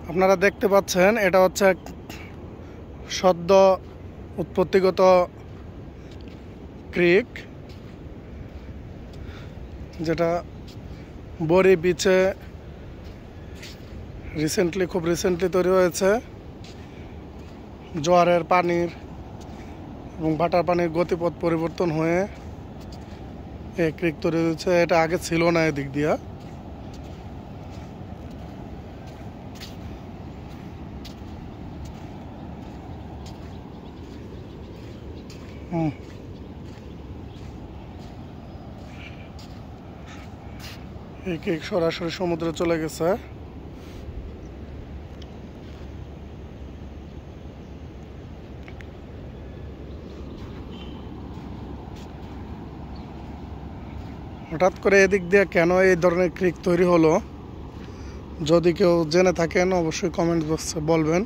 আপনারা দেখতে পাচ্ছেন এটা হচ্ছে সদ্য উৎপত্তিগত ক্রিক, যেটা বড়ি বিচে খুব রিসেন্টলি তৈরি হয়েছে। জোয়ারের পানির এবং ভাটার পানির গতিপথ পরিবর্তন হয়ে এই ক্রিক তৈরি হয়েছে। এটা আগে ছিল না এদিক দিয়া। এই ক্রিক সরাসরি সমুদ্রে চলে গেছে। হঠাৎ করে এদিক দিয়ে কেন এই ধরনের ক্রিক তৈরি হলো, যদি কেউ জেনে থাকেন অবশ্যই কমেন্ট বক্সে বলবেন।